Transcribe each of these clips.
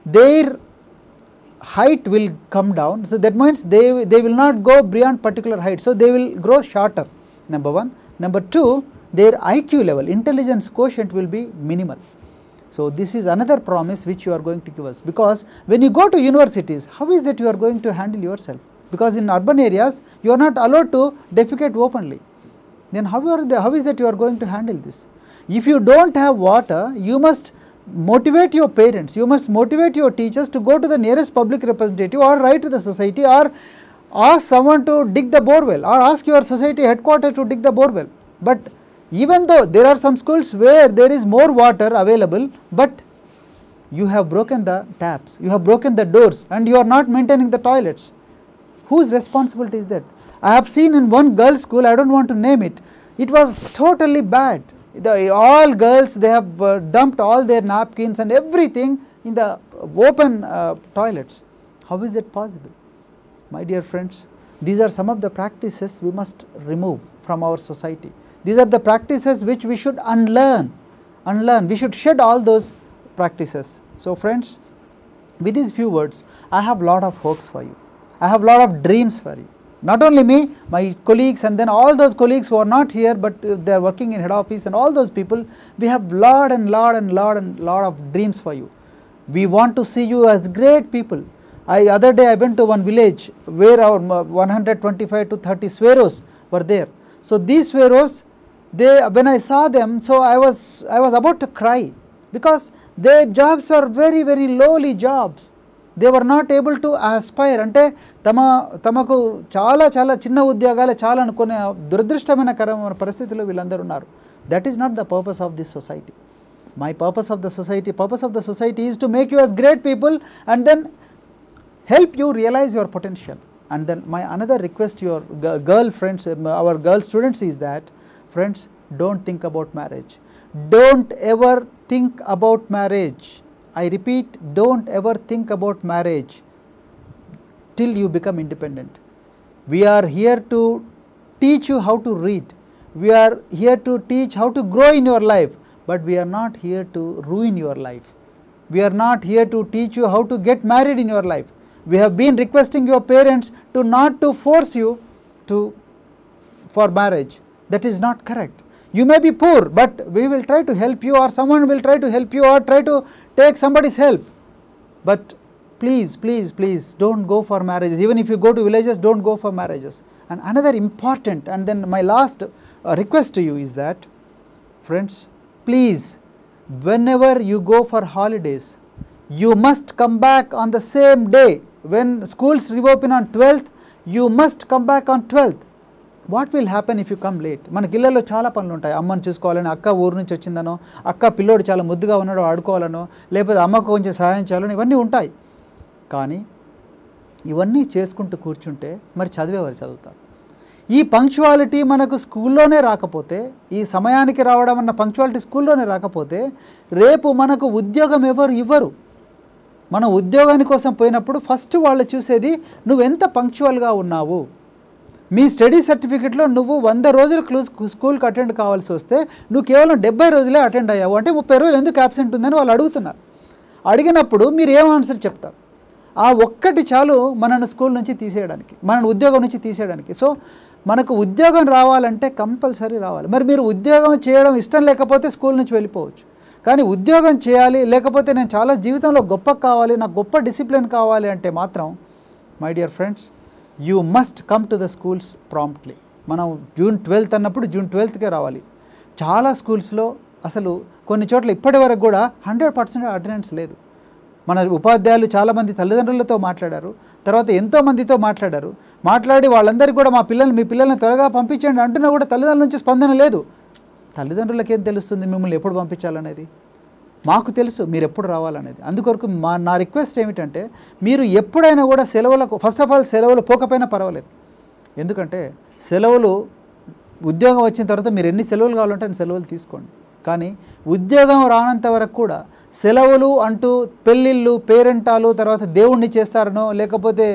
their height will come down. So that means they will not go beyond particular height. So they will grow shorter, number one. Number two, their IQ level, intelligence quotient will be minimal. So this is another promise which you are going to give us, because when you go to universities, how is that you are going to handle yourself? Because in urban areas you are not allowed to defecate openly. Then how is that you are going to handle this? If you don't have water, you must motivate your parents, you must motivate your teachers to go to the nearest public representative or write to the society or ask someone to dig the borewell or ask your society headquarters to dig the borewell. But even though there are some schools where there is more water available, but you have broken the taps, you have broken the doors and you are not maintaining the toilets. Whose responsibility is that? I have seen in one girls' school, I don't want to name it, it was totally bad. All girls, they have dumped all their napkins and everything in the open toilets. How is it possible? My dear friends, these are some of the practices we must remove from our society. These are the practices which we should unlearn. We should shed all those practices. So friends, with these few words, I have lot of hopes for you. I have lot of dreams for you. Not only me, my colleagues, and then all those colleagues who are not here but they are working in head office, and all those people, we have lot of dreams for you. We want to see you as great people. Other day I went to one village where our 125 to 30 sweros were there. So these sweros, when I saw them, so I was about to cry, because their jobs are very lowly jobs. They were not able to aspire. అంటే తమకు చాలా చిన్న ఉద్యోగాలు చాలా అనుకునే దురదృష్టమైన పరిస్థితిలో వీళ్ళందరూ ఉన్నారు. That is not the purpose of this society. My purpose of the society is to make you as great people and then help you realize your potential. And then my another request to your girl friends, our girl students, is that, friends, don't think about marriage. Don't ever think about marriage. I repeat, don't ever think about marriage till you become independent. We are here to teach you how to read. We are here to teach how to grow in your life, but we are not here to ruin your life. We are not here to teach you how to get married in your life. We have been requesting your parents to not to force you for marriage. That is not correct. You may be poor, but we will try to help you, or someone will try to help you, or try to take somebody's help. But please don't go for marriages. Even if you go to villages, don't go for marriages. And another important, and then my last request to you is that, friends, please, whenever you go for holidays, you must come back on the same day. When schools reopen on 12th, you must come back on 12th. What will happen if you come late? మనకి ఇళ్ళలో చాలా పనులు ఉంటాయి. అమ్మని చూసుకోవాలని, అక్క ఊరు నుంచి వచ్చిందనో, అక్క పిల్లోడు చాలా ముద్దుగా ఉన్నాడో ఆడుకోవాలనో, లేకపోతే అమ్మకు కొంచెం సహాయం చేయాలని, ఇవన్నీ ఉంటాయి. కానీ ఇవన్నీ చేసుకుంటూ కూర్చుంటే మరి చదివేవారు చదువుతారు. ఈ పంక్చువాలిటీ మనకు స్కూల్లోనే రాకపోతే, ఈ సమయానికి రావడం అన్న పంక్చువాలిటీ స్కూల్లోనే రాకపోతే, రేపు మనకు ఉద్యోగం ఎవరు ఇవ్వరు. మన ఉద్యోగాని కోసం పోయినప్పుడు ఫస్ట్ వాళ్ళు చూసేది నువ్వెంత పంక్చువల్గా ఉన్నావు. మీ స్టడీ సర్టిఫికెట్లో నువ్వు 100 రోజులు స్కూల్కి అటెండ్ కావాల్సి వస్తే నువ్వు కేవలం 70 రోజులే అటెండ్ అయ్యావు, అంటే 30 రోజులు ఎందుకు అబ్సెంట్ ఉందని వాళ్ళు అడుగుతున్నారు. అడిగినప్పుడు మీరు ఏం ఆన్సర్ చెప్తారు? ఆ ఒక్కటి చాలు మనను స్కూల్ నుంచి తీసేయడానికి, మన ఉద్యోగం నుంచి తీసేయడానికి. సో మనకు ఉద్యోగం రావాలంటే కంపల్సరీ రావాలి. మరి మీరు ఉద్యోగం చేయడం ఇష్టం లేకపోతే స్కూల్ నుంచి వెళ్ళిపోవచ్చు. కానీ ఉద్యోగం చేయాలి, లేకపోతే నేను చాలా జీవితంలో గొప్ప కావాలి, నాకు గొప్ప డిసిప్లిన్ కావాలి అంటే మాత్రం, my dear friends, you must come to the schools promptly. మనం జూన్ 12th అన్నప్పుడు జూన్ 12th రావాలి. చాలా స్కూల్స్లో అసలు కొన్ని చోట్ల ఇప్పటి వరకు కూడా 100% అటెండెన్స్ లేదు. మన ఉపాధ్యాయులు చాలామంది తల్లిదండ్రులతో మాట్లాడారు, తర్వాత ఎంతోమందితో మాట్లాడి వాళ్ళందరికీ కూడా మీ పిల్లల్ని త్వరగా పంపించండి అంటున్నా కూడా తల్లిదండ్రుల నుంచి స్పందన లేదు. తల్లిదండ్రులకి ఏం తెలుస్తుంది మిమ్మల్ని ఎప్పుడు పంపించాలనేది? మాకు తెలుసు మీరు ఎప్పుడు రావాలనేది. అందుకొరకు నా రిక్వెస్ట్ ఏమిటంటే, మీరు ఎప్పుడైనా కూడా సెలవులకు, ఫస్ట్ ఆఫ్ ఆల్ సెలవులు పోకపోయినా పర్వాలేదు. ఎందుకంటే సెలవులు, ఉద్యోగం వచ్చిన తర్వాత మీరు ఎన్ని సెలవులు కావాలంటే అన్ని సెలవులు తీసుకోండి. కానీ ఉద్యోగం రానంత వరకు కూడా సెలవులు అంటూ పెళ్ళిళ్ళు, పేరెంటాలు, తర్వాత దేవుణ్ణి చేస్తారనో, లేకపోతే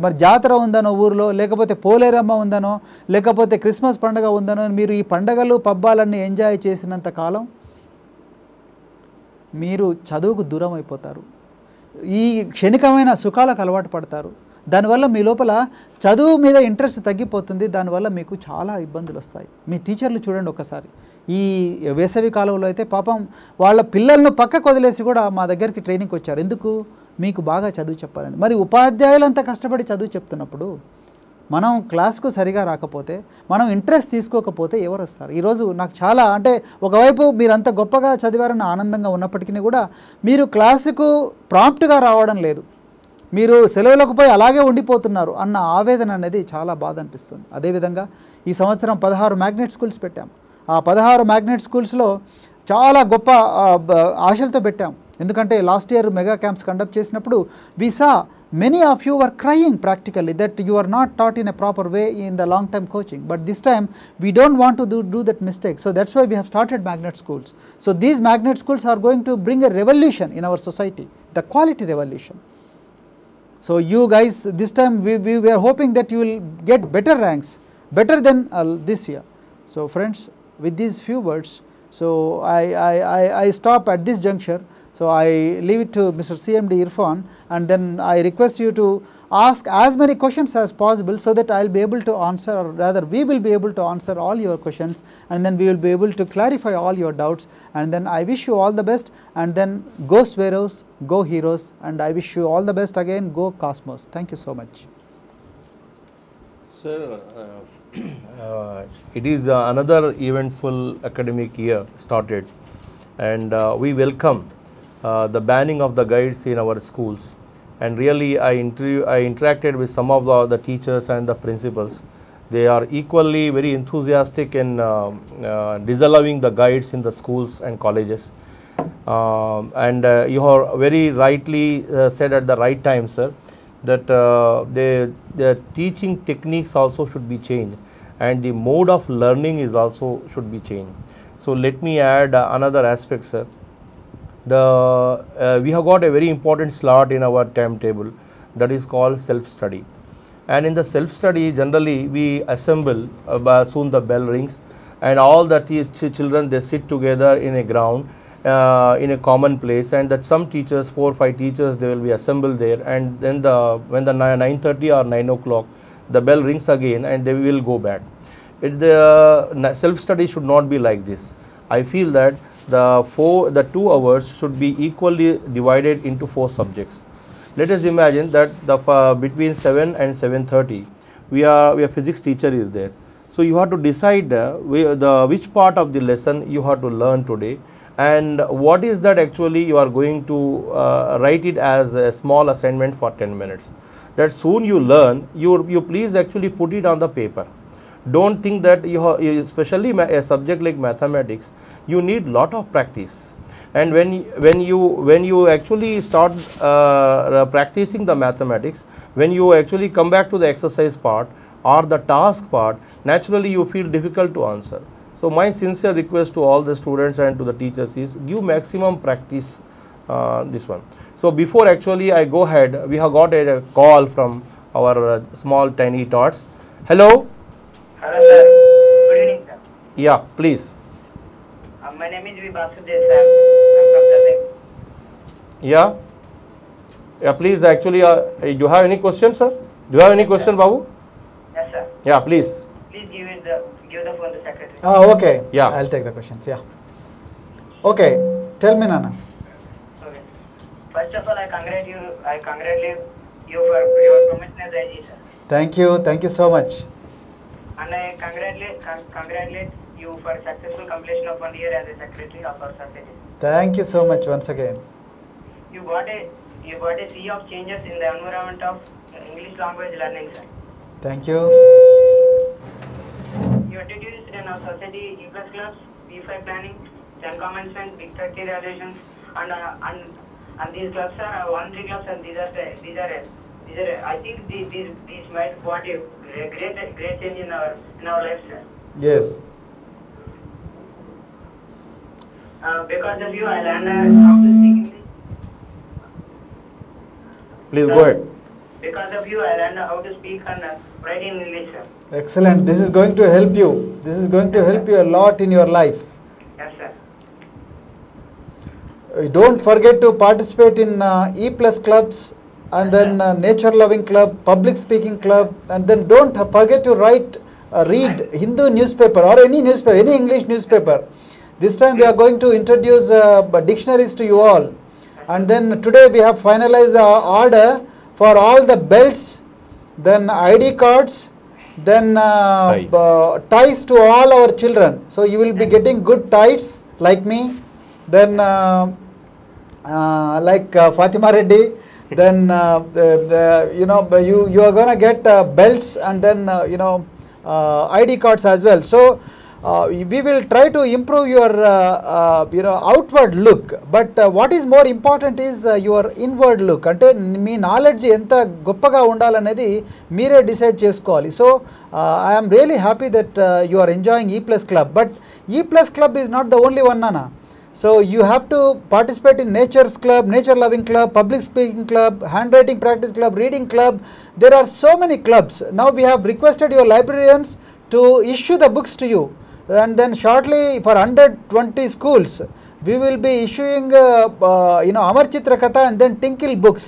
మరి జాతర ఉందనో ఊరిలో, లేకపోతే పోలేరమ్మ ఉందనో, లేకపోతే క్రిస్మస్ పండుగ ఉందనో, మీరు ఈ పండగలు పబ్బాలన్నీ ఎంజాయ్ చేసినంత కాలం మీరు చదువుకు దూరం అయిపోతారు. ఈ క్షణికమైన సుఖాలకు అలవాటు పడతారు. దానివల్ల మీ లోపల చదువు మీద ఇంట్రెస్ట్ తగ్గిపోతుంది. దానివల్ల మీకు చాలా ఇబ్బందులు వస్తాయి. మీ టీచర్లు చూడండి ఒకసారి, ఈ వేసవి కాలంలో అయితే పాపం వాళ్ళ పిల్లలను పక్కకు వదిలేసి కూడా మా దగ్గరికి ట్రైనింగ్కి వచ్చారు. ఎందుకు? మీకు బాగా చదువు చెప్పాలని. మరి ఉపాధ్యాయులంతా కష్టపడి చదువు చెప్తున్నప్పుడు మనం క్లాస్కు సరిగా రాకపోతే, మనం ఇంట్రెస్ట్ తీసుకోకపోతే ఎవరు వస్తారు? ఈరోజు నాకు చాలా అంటే ఒకవైపు మీరు అంత గొప్పగా చదివారని ఆనందంగా ఉన్నప్పటికీ కూడా మీరు క్లాసుకు ప్రాంప్ట్గా రావడం లేదు, మీరు సెలవులకు పోయి అలాగే ఉండిపోతున్నారు అన్న ఆవేదన అనేది చాలా బాధ అనిపిస్తుంది. అదేవిధంగా ఈ సంవత్సరం 16 మ్యాగ్నెట్ స్కూల్స్ పెట్టాం. ఆ 16 మ్యాగ్నెట్ స్కూల్స్లో చాలా గొప్ప ఆశలతో పెట్టాం. ఎందుకంటే last year mega camps conduct చేసినప్పుడు we saw many of you were crying practically that you are not taught in a proper way in the long term coaching, but this time we don't want to do that mistake. So that's why we have started magnet schools. So these magnet schools are going to bring a revolution in our society, the quality revolution. So you guys, this time we are hoping that you will get better ranks, better than this year. So friends, with these few words, so I stop at this juncture. So I leave it to Mr. CMD Irfan, and then I request you to ask as many questions as possible so that I will be able to answer, or rather we will be able to answer all your questions, and then we will be able to clarify all your doubts, and then I wish you all the best, and then go Sparrows, go Heroes, and I wish you all the best again, go Cosmos. Thank you so much. Sir, it is another eventful academic year started, and we welcome the banning of the guides in our schools, and really I interacted with some of the teachers and the principals. They are equally very enthusiastic in disallowing the guides in the schools and colleges, and you have very rightly said at the right time, sir, that the teaching techniques also should be changed, and the mode of learning is also should be changed. So let me add another aspect, sir. We have got a very important slot in our timetable, that is called self-study, and in the self-study generally we assemble soon the bell rings, and all the children they sit together in a ground in a common place, and that some teachers, 4 or 5 teachers, they will be assembled there, and then when the 9:30 or 9 o'clock the bell rings again and they will go back. The self-study should not be like this. I feel that the 2 hours should be equally divided into 4 subjects. Let us imagine that between 7 and 7:30 we are physics teacher is there. So you have to decide which part of the lesson you have to learn today, and what is that actually you are going to write it as a small assignment for 10 minutes. That soon you learn, you please actually put it on the paper. Don't think that especially a subject like mathematics, you need lot of practice, and when you actually start practicing the mathematics, when you actually come back to the exercise part or the task part, naturally you feel difficult to answer. So my sincere request to all the students and to the teachers is give maximum practice this one. So before actually I go ahead, we have got a call from our small tiny tots. Hello. Hello sir, good evening sir. Yeah, please. My name is Vibhasudev sir. I'm from Dadek. Yeah, please actually do you have any question, sir? Do you have any question, Babu? Yes sir. Yeah, please. Please give the phone to secretary. Okay. Yeah. I'll take the questions. Yeah. Okay. Tell me, Nana. Okay. First of all, I congratulate you for your promotion as IG sir. Thank you. Thank you so much. And I congratulate you for successful completion of 1 year as a secretary of our society. Thank you so much once again. You got a sea of changes in the environment of English language learning sir. Thank you. You introduced in our society E+ clubs, B5 planning, Gen commencement, Big 30 evaluations, and these clubs are voluntary clubs, and these are I think these might want a great change in our lives, sir. Yes. Because of you, I learned how to speak English. Please Sir, go ahead. Because of you, I learned how to speak and write in English, sir. Excellent. This is going to help you. This is going to help you a lot in your life. Yes, sir. Don't forget to participate in E plus clubs, and then nature loving club, public speaking club, and then don't forget to read Hindu newspaper or any newspaper, any English newspaper. This time we are going to introduce dictionaries to you all, and then today we have finalized the order for all the belts, then ID cards, then ties to all our children. So you will be getting good ties like me, then like Fatima Reddy, then you are going to get belts, and then ID cards as well. So we will try to improve your outward look, but what is more important is your inward look. అంటే మీ knowledge ఎంత గొప్పగా ఉండాలనేది మీరే decide చేసుకోవాలి. So I am really happy that you are enjoying E plus club, but E plus club is not the only one, Nana. So you have to participate in nature's club, nature loving club, public speaking club, handwriting practice club, reading club. There are so many clubs. Now we have requested your librarians to issue the books to you, and then shortly for 120 schools we will be issuing Amar Chitra Katha and then Tinkle books,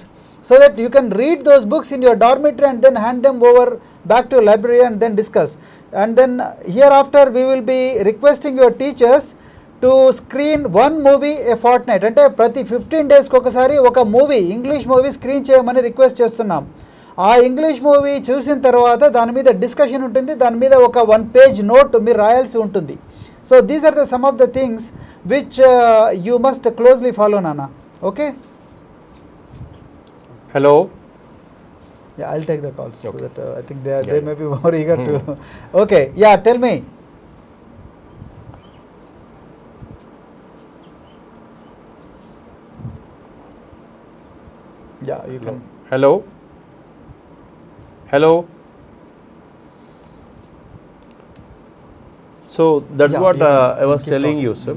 so that you can read those books in your dormitory and then hand them over back to library and then discuss. And then hereafter we will be requesting your teachers to screen one movie a fortnight. అంటే ప్రతి 15 days ఒకసారి ఒక movie, English movie screen చేయమని request చేస్తున్నాం. ఆ English movie చూసిన తర్వాత దాని మీద డిస్కషన్ ఉంటుంది, దాని మీద ఒక 1 page నోట్ మీరు రాయాల్సి ఉంటుంది. So these are the some of the things which you must closely follow, నానా. Okay, Hello. yeah, I'll take the calls. Okay. So that I think they may be more eager to. Okay, yeah, tell me. Yeah, you can. Hello. Hello. So that's what I was telling you, sir.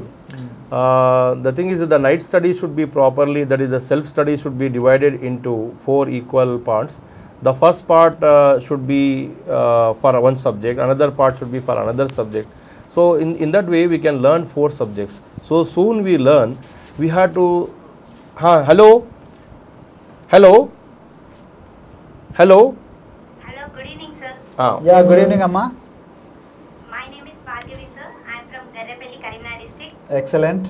The thing is that the night study should be properly, that is the self study should be divided into 4 equal parts. The first part should be for one subject, another part should be for another subject. So in that way we can learn 4 subjects. So soon we learn, we have to, hello. Hello. Hello. Hello, good evening, sir. Yeah, good evening, Amma. My name is Bhargavi, sir. I am from Garrepalli, Karimnagar district. Excellent.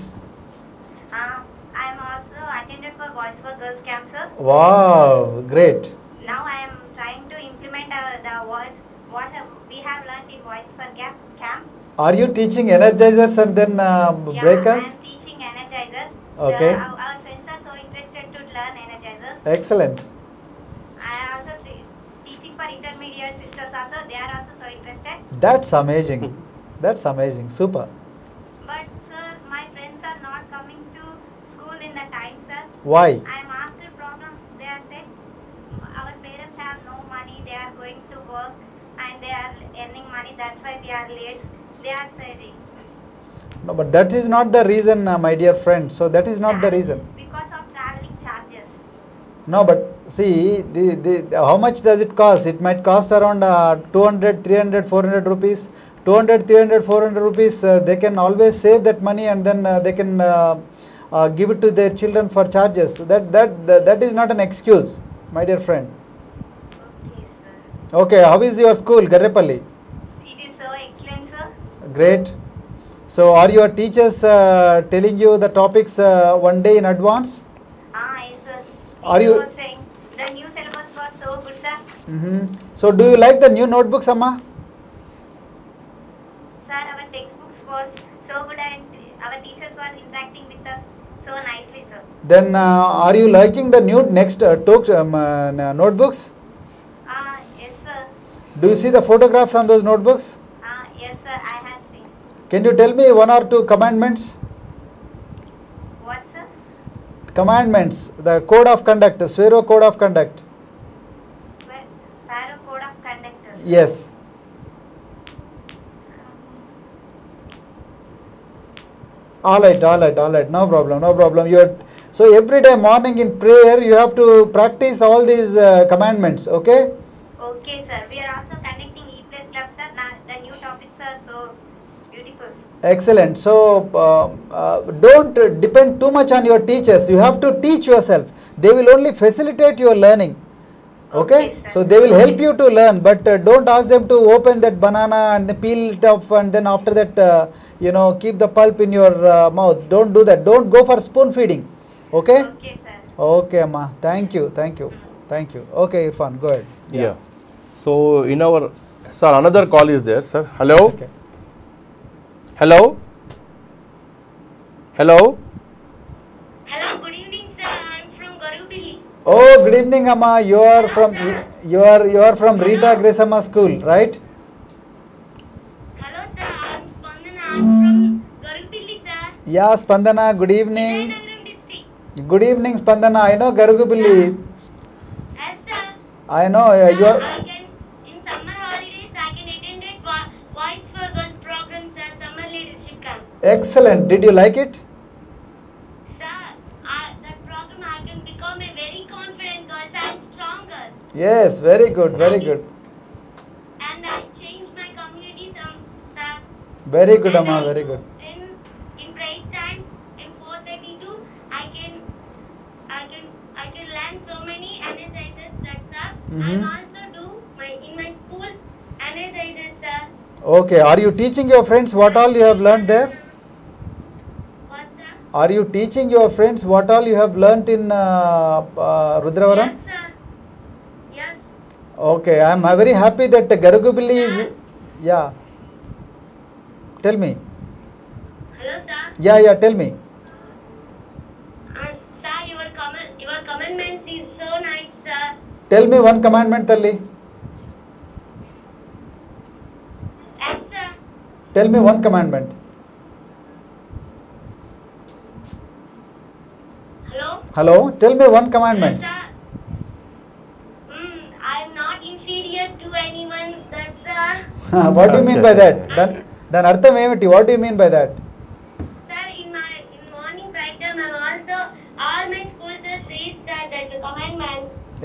I am also attended for Voice for Girls camp, sir. Wow, great. Now I am trying to implement the voice, what we have learned in Voice for camp. Are you teaching energizers and then breakers? Yeah, I am teaching energizers. Okay. Our friends are so interested to learn energizers. Excellent. I am also teaching for intermediate sisters also. They are also so interested. That's amazing. That's amazing. Super. But sir, my friends are not coming to school in the time, sir. Why? I am asked a problem. They are said our parents have no money. They are going to work and they are earning money. That's why they are late. They are saying. No, but that is not the reason, my dear friend. So that is not the reason. Because of traveling charges. No, but see, how much does it cost? It might cost around 200, 300, 400 rupees. 200, 300, 400 rupees, they can always save that money and then they can give it to their children for charges. That is not an excuse, my dear friend. Okay, sir. Okay, how is your school, Garrepalli? It is so excellent, sir. Great. So are your teachers telling you the topics one day in advance? Yes, sir. Are you? Was saying the new syllabus was so good, sir. So do you like the new notebooks, Amma? Sir, our textbooks was so good and our teachers were interacting with us so nicely, sir. Then are you liking the new next notebooks? Yes, sir. Do you see the photographs on those notebooks? Yes, sir. I have seen. Can you tell me 1 or 2 commandments? What, sir? Commandments, the code of conduct, Swero code of conduct. Pharaoh code of conduct. Yes. All right, no problem. So every day morning in prayer you have to practice all these commandments, okay? Okay, sir. We are also conducting E plus club, sir. Now, the new topics are so beautiful. Excellent. So don't depend too much on your teachers. You have to teach yourself. They will only facilitate your learning. Okay? So they will help you to learn, but don't ask them to open that banana and then peel it off, and then after that keep the pulp in your mouth. Don't do that. Don't go for spoon feeding. Okay? Okay, sir. Okay, Amma. Thank you. Okay, Irfan, go ahead. Yeah. So in our, sir, another call is there, sir. Hello. Okay. Hello. Hello, good evening, sir. I'm from Garubili. Oh, good evening, Amma. You are from Rita Grace Amma School, right? Hello, sir. I'm Spandana. I'm from Garubili, sir. Yeah, Spandana. Good evening. Vizianagaram district. Good evening, Spandana. I know Garugubili. Yes, sir. I know you are. In summer holidays, I can attend Voice for Girls programs at summer leadership camp. Excellent. Did you like it? Sir, that program I can become a very confident girl and stronger. Yes, very good. And I changed my community sir. Very good, Amma. Very good. In break time, in 4:32, I can learn so many exercises that sir. I also do in my school exercises, sir. Okay. Are you teaching your friends what all you have learned there? What, sir? Are you teaching your friends what all you have learnt in Rudravaram? Yes, sir. Yes. Okay. I am very happy that Garugubili is. Yeah. Tell me. Hello, sir. Yeah. Tell me. Sir, your commandments is so nice, sir. Tell me one commandment, Talli. Yes, sir. Tell me one commandment. Hello. Tell me one commandment. Sir, I'm not inferior to anyone. That's What do you mean by that? Then artham emiti? What do you mean by that? sir. In morning prayer time, all my schools says that's a commandment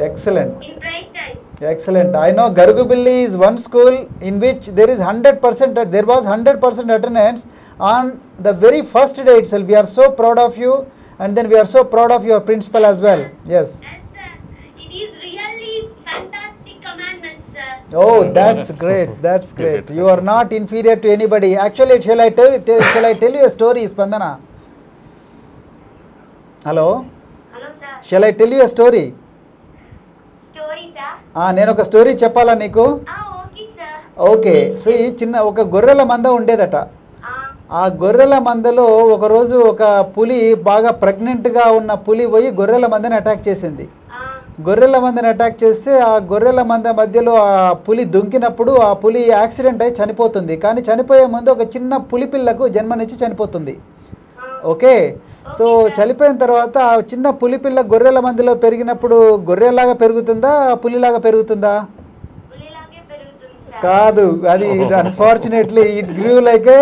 Excellent. in prayer time. Excellent. I know Garugubili is one school in which there is 100%. There was 100% attendance on the very first day itself. We are so proud of you, and then we are so proud of your principal as well. Yes. Yes, sir. It is really fantastic commandments, sir. Oh, that's great. That's great. You are not inferior to anybody. Actually, shall I tell you a story, Spandana? Hello. Hello, sir. Shall I tell you a story? Story, sir. నేను ఒక story చెప్పాలా నీకు? Okay, sir. Okay. So ఈ చిన్న ఒక గొర్రెల మంద ఉండేదట. ఆ గొర్రెల మందలో ఒకరోజు ఒక పులి, బాగా ప్రెగ్నెంట్గా ఉన్న పులి పోయి గొర్రెల మందని అటాక్ చేసింది. గొర్రెల మందని అటాక్ చేస్తే ఆ గొర్రెల మంద మధ్యలో ఆ పులి దుంకినప్పుడు ఆ పులి యాక్సిడెంట్ అయి చనిపోతుంది. కానీ చనిపోయే ముందు ఒక చిన్న పులి పిల్లకు జన్మనిచ్చి చనిపోతుంది. ఓకే. సో చనిపోయిన తర్వాత ఆ చిన్న పులి పిల్ల గొర్రెల మందలో పెరిగినప్పుడు గొర్రెలాగా పెరుగుతుందా, పులిలాగా పెరుగుతుందా? పులిలాగే పెరుగుతుంది, sir. కాదు, అది unfortunately it grew like a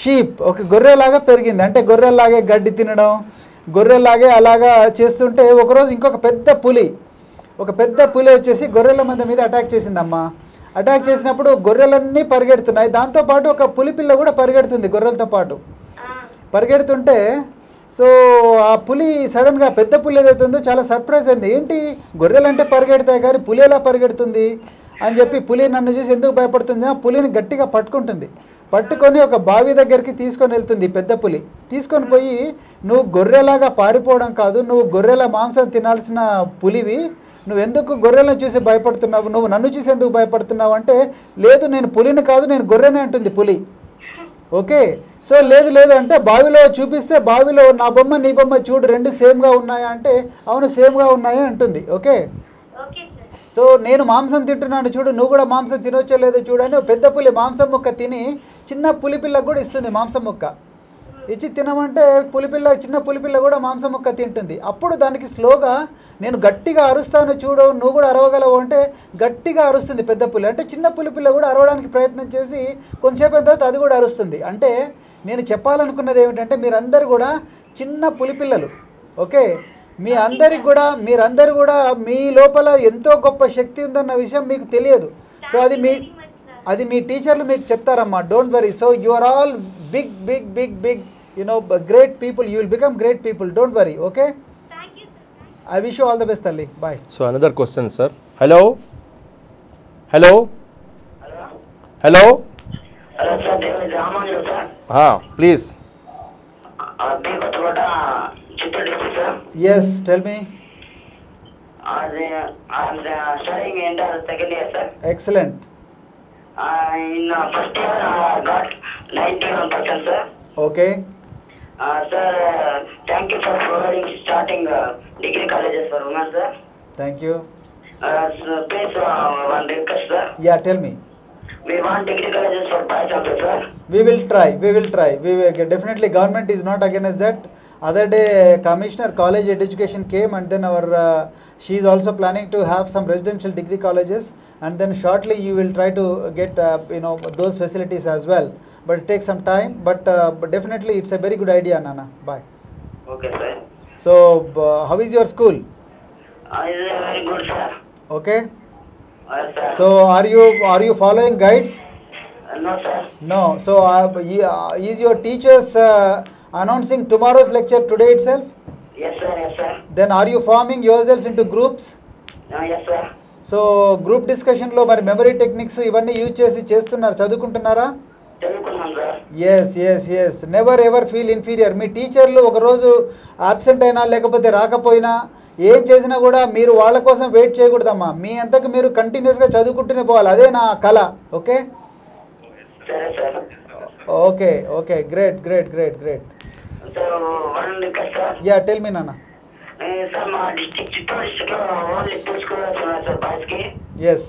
sheep. ఒక గొర్రెలాగా పెరిగింది. అంటే గొర్రెలాగే గడ్డి తినడం, గొర్రెలాగే అలాగా చేస్తుంటే ఒకరోజు ఇంకొక పెద్ద పులి వచ్చేసి గొర్రెల మంద మీద అటాక్ చేసిందమ్మా. అటాక్ చేసినప్పుడు గొర్రెలన్నీ పరిగెడుతున్నాయి. దాంతోపాటు ఒక పులి పిల్ల కూడా పరిగెడుతుంది గొర్రెలతో పాటు. పరిగెడుతుంటే సో ఆ పులి సడన్గా, పెద్ద పులి ఏదైతుందో చాలా సర్ప్రైజ్ అయింది. ఏంటి గొర్రెలంటే పరిగెడతాయి కానీ పులి ఎలా పరిగెడుతుంది అని చెప్పి పులి నన్ను చూసి ఎందుకు భయపడుతుంది? ఆ పులిని గట్టిగా పట్టుకుంటుంది. పట్టుకొని ఒక బావి దగ్గరికి తీసుకొని వెళ్తుంది పెద్ద పులి. తీసుకొని పోయి, నువ్వు గొర్రెలాగా పారిపోవడం కాదు, నువ్వు గొర్రెల మాంసం తినాల్సిన పులివి, నువ్వెందుకు గొర్రెలను చూసి భయపడుతున్నావు, నువ్వు నన్ను చూసి ఎందుకు భయపడుతున్నావు అంటే, లేదు నేను పులిని కాదు, నేను గొర్రెనే అంటుంది పులి. ఓకే. సో లేదు అంటే బావిలో చూపిస్తే, బావిలో నా బొమ్మ నీ బొమ్మ చూడు రెండు సేమ్గా ఉన్నాయా అంటే, అవును సేమ్గా ఉన్నాయా అంటుంది. ఓకే. సో నేను మాంసం తింటున్నాను చూడు, నువ్వు కూడా మాంసం తినొచ్చో లేదో చూడని పెద్ద పులి మాంసం ముక్క తిని చిన్న పులిపిల్లకు కూడా ఇస్తుంది మాంసం ముక్క. ఇచ్చి తినమంటే చిన్న పులిపిల్ల కూడా మాంసం ముక్క తింటుంది. అప్పుడు దానికి స్లోగా, నేను గట్టిగా అరుస్తాను చూడు, నువ్వు కూడా అరవగలవు అంటే గట్టిగా అరుస్తుంది పెద్ద పులి. అంటే చిన్న పులిపిల్ల కూడా అరవడానికి ప్రయత్నం చేసి కొంచెంసేపు అయిన తర్వాత అది కూడా అరుస్తుంది. అంటే నేను చెప్పాలనుకున్నది ఏమిటంటే, మీరందరూ కూడా చిన్న పులిపిల్లలు. ఓకే. మీరందరూ కూడా మీ లోపల ఎంతో గొప్ప శక్తి ఉందన్న విషయం మీకు తెలియదు. సో అది అది మీ టీచర్లు మీకు చెప్తారమ్మా, don't worry. So you are all big big big big great people, you will become great people, don't worry. Okay, Thank you, sir. I wish you all the best తల్లి, bye. So another question, sir. Hello. Hello. Hello. Hello, sir. This is Ramanju, sir. Please. Bikotoda, Chittoor district, sir. Yes, tell me. I'm studying in the second year, sir. Excellent. In first year, I got 91%, sir. Okay. Sir, thank you for providing starting degree colleges for women, sir. Thank you. So please, one request, sir. Yeah, tell me. We want degree colleges for boys also, sir. We will try. Definitely government is not against that. Other day Commissioner College Education came, and then our she is also planning to have some residential degree colleges, and then shortly you will try to get those facilities as well. But it takes some time, but definitely it's a very good idea, Nana. Bye. Okay, sir. So how is your school? It's very good, sir. Okay. Sir. So are you following guides? No, sir. No. So is your teachers announcing tomorrow's lecture today itself? Yes, sir. Yes, sir. Then are you forming yourselves into groups? Yes, sir. So group డిస్కషన్లో మరి memory techniques ఇవన్నీ use చేస్తున్నారు, చదువుకుంటున్నారా? చదువుకున్నాం, sir. Yes never ever feel inferior. మీ టీచర్లు ఒకరోజు absent అయినా లేకపోతే రాకపోయినా ఏం చేసినా కూడా మీరు వాళ్ళ కోసం వెయిట్ చేయకూడదమ్మా. మీ అంతకు మీరు కంటిన్యూస్గా చదువుకుంటూనే పోవాలి, అదే నా కళ. ఓకే సరే, sir. Okay great. So one request, sir. Yeah tell me నాన్న. సార్, మా డిస్ట్రిక్ట్ చిత్తూరు డిస్ట్రిక్ట్లో ఓన్లీ 2 schools ఉన్నాయి, సార్, బాయ్స్కి. ఎస్,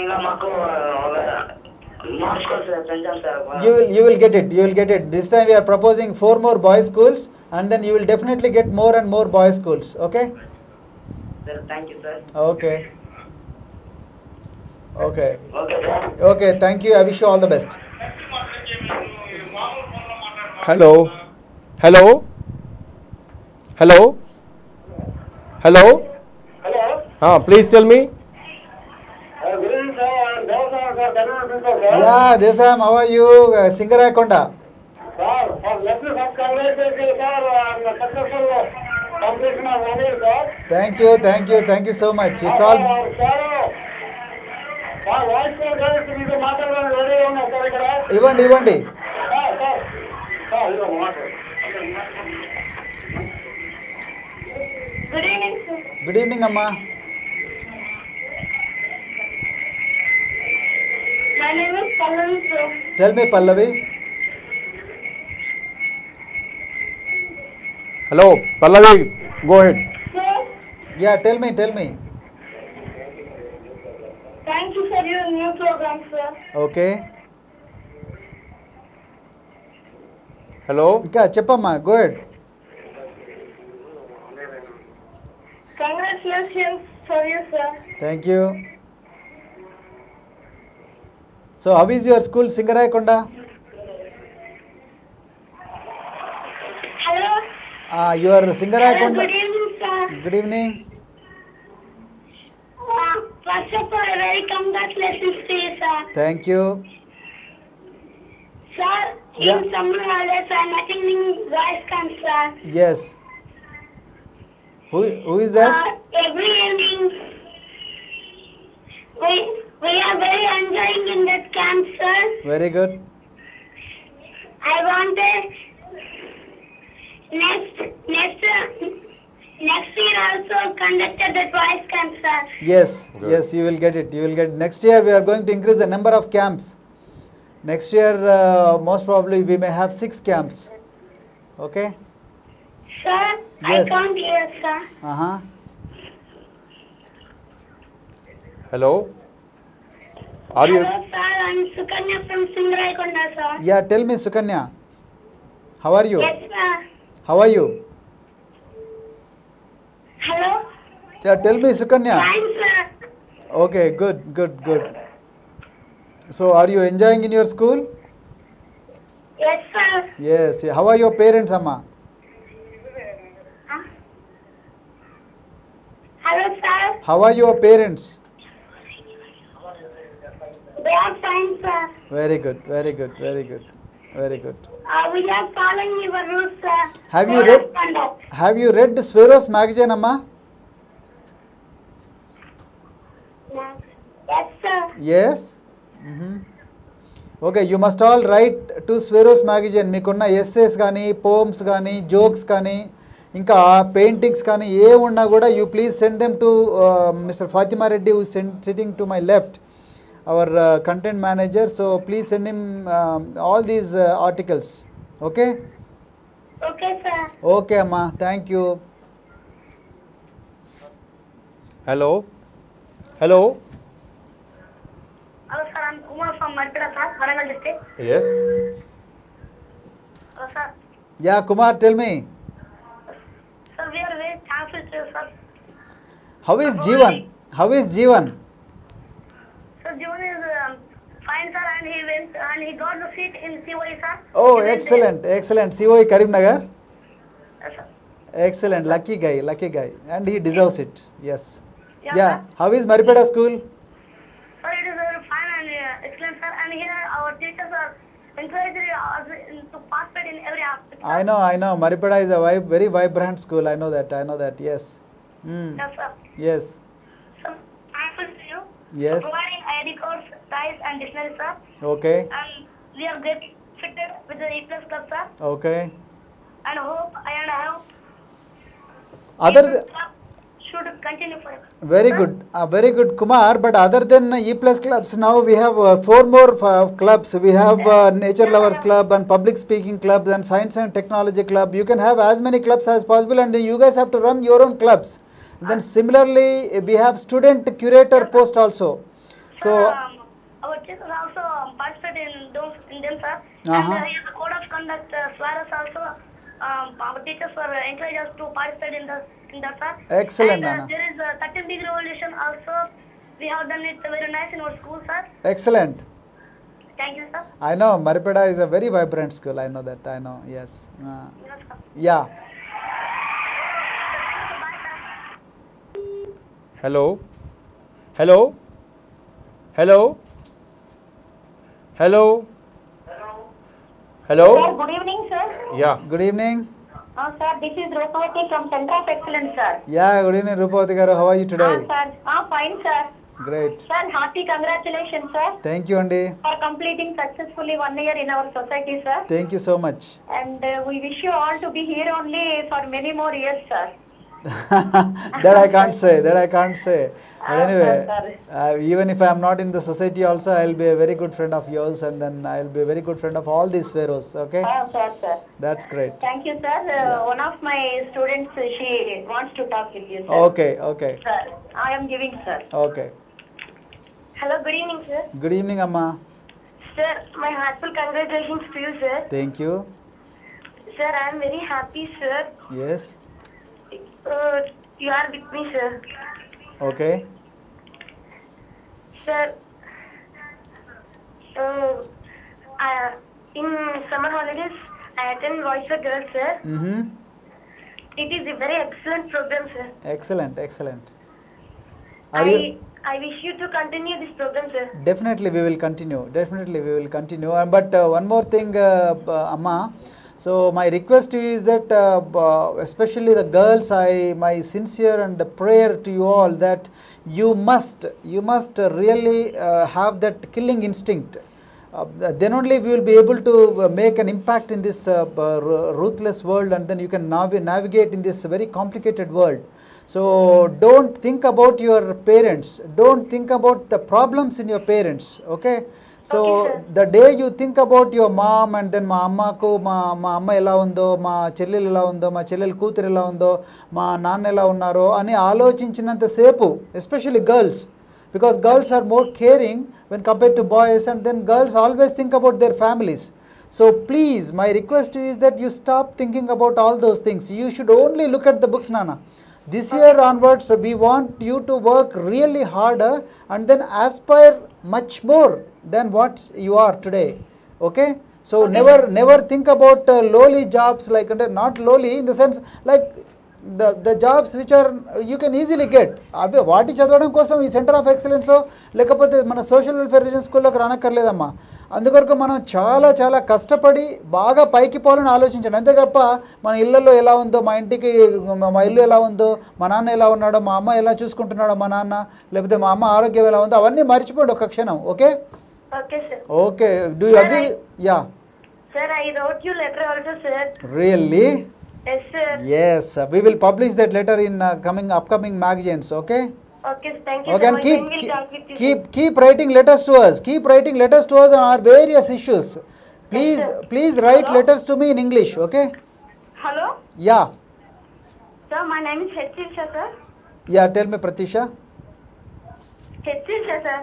ఇంకా మాకు more schools పెంచాం, sir. you will get it. This time we are proposing 4 more boys schools, and then you will definitely get more and more boys schools. Okay. Sir, thank you, sir. Okay, Okay, sir. thank you. I wish you all the best. Hello. Hello. Please tell me. Good evening, sir. Yeah, Desam, how are you? Singarakonda. Sir, let me first congratulate you, sir, on the successful completion of ONE, sir. Thank you so much. It's all. Sir, voice call మీకు మాట్లాడడానికి ready ఉన్నా, sir. ఇక్కడ ఇవ్వండి. ఇదిగో మాట్లాడు. Good evening, sir. Good evening, అమ్మా. My name is Pallavi, sir. Tell me, Pallavi. Hello, Pallavi, go ahead. Sir, Yeah, tell me. thank you for your new program, sir. Okay. Hello. ఇంకా చెప్పమ్మా, go ahead. Congratulations for you, sir. Thank you. So how is your school, Singarakonda? Hello. Your Hello, Singarakonda. good evening, sir. Good evening. First of all, very congratulations to you, sir. Thank you. Sir, Yeah. in summer holidays, I'm attending voice camp, sir. Yes. Who is that? Every evening, we are very enjoying in that camp, sir. Very good. I wanted next year also conducted that voice camp, sir. Yes, Good. yes, you will get it. Next year we are going to increase the number of camps. Next year, most probably we may have 6 camps. Okay? Sir, Yes. I can't hear, sir. Hello. Are you? Hello, sir. I'm Sukanya from Singarakonda, sir. Yeah, tell me, Sukanya. How are you? Yes, sir. How are you? Hello. Yeah, tell me, Sukanya. Fine, sir. Okay, good. So, are you enjoying in your school? Yes, sir. Yes. How are your parents, Amma? Huh? Hello, sir. How are your parents? We are fine, sir. Very good, very good, very good, very good. We are following your rules, sir. Have you Code read? of conduct. Have you read Spheros magazine, Amma? Yes, sir. Yes. Okay, you must all write to Spheros magazine. మీకున్న essays కానీ poems కానీ jokes కానీ ఇంకా paintings కానీ ఏ ఉన్నా కూడా you please send them to Mr. Fatima Reddy, who is sitting to my left, our content manager. So please send him all these articles. Okay? Okay, sir. Okay, Amma. Thank you. Hello? Hello? Hello, sir. I'm Kumar from Marpeda, sir. Warangal district. Yes? Hello, sir. Yeah, Kumar, tell me. Sir, we are very thankful to you, sir. How is Jeevan? How is Jeevan? Sir, June is fine, sir, and he went and he got the seat in COE, sir. Oh, He went excellent, excellent. COE Karimnagar. there. Yes, sir. Excellent, lucky guy, and he deserves it. Yes. Yeah, Yeah. sir. How is Maripeda school? Sir, it is very fine and excellent, sir. And here our teachers are encouraging us to participate in every aspect. Sir. I know. Maripeda is a very vibrant school. I know that. Yes. Yes, sir. Yes. So, thankful to you Yes. for providing ID codes, ties, and dictionary, sir. Okay. And we are get fitted with the E Plus Club, sir. Okay. And I hope Other E Plus Club should continue forever. very good, Kumar. But other than E Plus clubs, now we have 4 more clubs. We have Nature Lovers Club and Public Speaking Club and Science and Technology Club. You can have as many clubs as possible, and then you guys have to run your own clubs. Then similarly, we have student curator post also. So Our teachers also participate in them, sir. Uh-huh. And here the code of conduct, Swaras also, our teachers were encourage us to participate in that, sir. Excellent, And Nana. there is a 13-degree revolution also. We have done it very nice in our school, sir. excellent. Thank you, sir. I know Maripeda is a very vibrant school. I know that. I know. Yes. Yes, sir. Yeah. Bye, sir. Hello? Hello? Hello? Hello? Hello? Sir, good evening, sir. Yeah. Good evening. Sir, this is Rupavati from Center of Excellence, sir. Yeah. Good evening, Rupavati garu. How are you today? Sir. Fine, sir. Great. Sir, hearty congratulations, sir, Thank you, Andy. for completing successfully 1 year in our society, sir. Thank you so much. And we wish you all to be here only for many more years, sir. That I can't say. But anyway, sorry. even if I am not in the society also, I will be a very good friend of yours, and then I will be a very good friend of all these pharaohs. Okay? Sir. That's great. Thank you, sir. One of my students, she wants to talk with you, sir. Okay. Sir, I am giving, sir. Okay. Hello, good evening, sir. Good evening, Amma. Sir, my heartfelt congratulations to you, sir. Thank you. Sir, I am very happy, sir. Yes. You are with me, sir. Okay. Sir, in summer holidays, I attend Voice for Girls, sir. It is a very excellent program, sir. Excellent. Are you? I wish you to continue this program, sir. Definitely we will continue. But one more thing, Amma. So my request to you is that especially the girls, my sincere and prayer to you all that you must really have that killing instinct. Then only we will be able to make an impact in this ruthless world, and then you can navigate in this very complicated world. So don't think about your parents, don't think about the problems in your parents, okay? So the day you think about your mom, and then ma ammaku ma amma ela undo, ma chellelu ela undo, ma chellelu kooturu ela undo, ma nanna ela unnaro ani aalochinchinnanta sepu, especially girls, because girls are more caring when compared to boys, and then girls always think about their families. So please, my request to you is that you stop thinking about all those things. You should only look at the books, Nana. This year onwards, we want you to work really harder and then aspire much more than what you are today. Okay? So never think about lowly jobs, like not lowly in the sense like the jobs which are you can easily get. అవి వాటి చదవడం కోసం ఈ centre of excellence లేకపోతే మన social welfare reason స్కూల్లోకి రానక్కర్లేదమ్మా. అందుకొరకు మనం చాలా చాలా కష్టపడి బాగా పైకి పోవాలని ఆలోచించండి. అంతే తప్ప మన ఇళ్ళల్లో ఎలా ఉందో, మా ఇంటికి మా ఇల్లు ఎలా ఉందో, మా నాన్న ఎలా ఉన్నాడో, మా అమ్మ ఎలా చూసుకుంటున్నాడో మా నాన్న, లేకపోతే మా అమ్మ ఆరోగ్యం ఎలా ఉందో అవన్నీ మర్చిపోండి ఒక క్షణం. Okay Okay, sir. Okay do you agree? Yeah Sir, I wrote you letter also, sir. Really? Yes, sir. Yes, we will publish that letter in upcoming magazines. Okay. Okay, thank you Okay, so and much. When we'll talk with you. keep writing letters to us. Keep writing letters to us on our various issues. Please write letters to me in English. Okay. Hello? Yeah. Sir, my name is Hetchisha, sir. Yeah. Tell me, Pratisha. Hetchisha, sir.